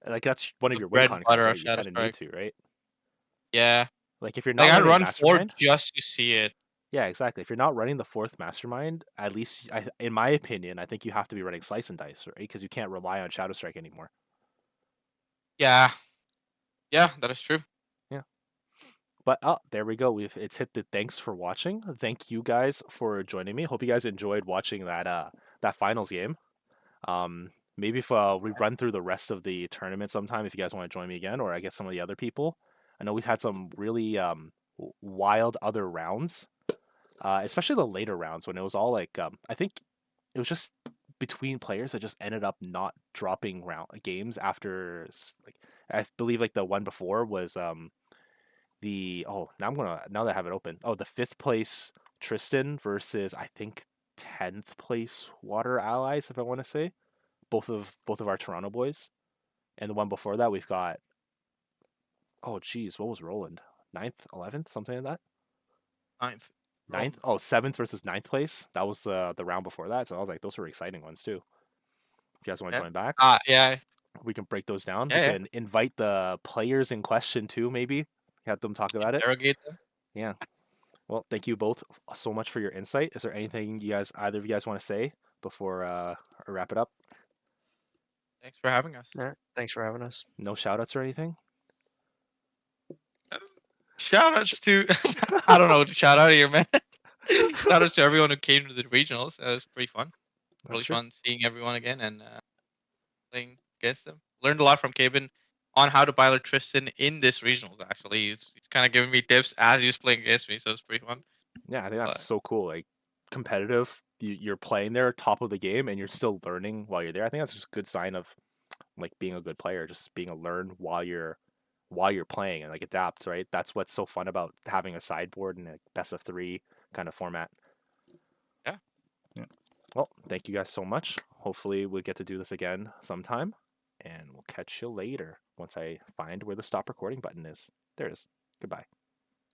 Like that's one of the your win bread and con cards, butter of right? You Shadow kind of need Strike. to, right? Yeah, Like if you're like not I'd running run 4 mastermind, just to see it. yeah, exactly. If you're not running the 4th mastermind, at least in my opinion, I think you have to be running slice and dice, right? Because you can't rely on Shadow Strike anymore. Yeah, yeah, that is true. Yeah. But there we go. It's hit the thanks for watching. Thank you guys for joining me. Hope you guys enjoyed watching that finals game. Maybe if we run through the rest of the tournament sometime, if you guys want to join me again, or I guess some of the other people. I know we've had some really wild other rounds, especially the later rounds when it was all like I think it was just between players that just ended up not dropping round games after like I believe like the one before was now that I have it open. Oh, the 5th place Tristan versus I think 10th place Water Allies, if I want to say. Both of our Toronto boys. And the one before that we've got oh geez, what was Roland? 9th, 11th, something like that? 9th. Ninth? Oh, 7th versus 9th place. That was the round before that. So I was like, those were exciting ones too. If you guys want to Yeah. join back, Yeah. we can break those down. We Yeah. can invite the players in question too, maybe. Have them talk about it. Interrogate them. Yeah. Well, thank you both so much for your insight. Is there anything either of you guys want to say before I wrap it up? Thanks for having us. Yeah. Thanks for having us. No shout outs or anything? Shout outs to I don't know what to shout out here, man. Shout outs to everyone who came to the regionals. That was pretty fun. That's Really true. fun seeing everyone again and playing against them. Learned a lot from Caban. on how to pilot Tristan in this regionals. Actually, he's kind of giving me tips as he's playing against me, so it's pretty fun. Yeah, I think that's But so cool. Like competitive, you're playing there, top of the game, and you're still learning while you're there. I think that's just a good sign of like being a good player, just being a learn while you're playing and like adapt. Right, that's what's so fun about having a sideboard and a best of 3 kind of format. yeah, Well, thank you guys so much. Hopefully, we'll get to do this again sometime, and we'll catch you later once I find where the stop recording button is. There it is. Goodbye.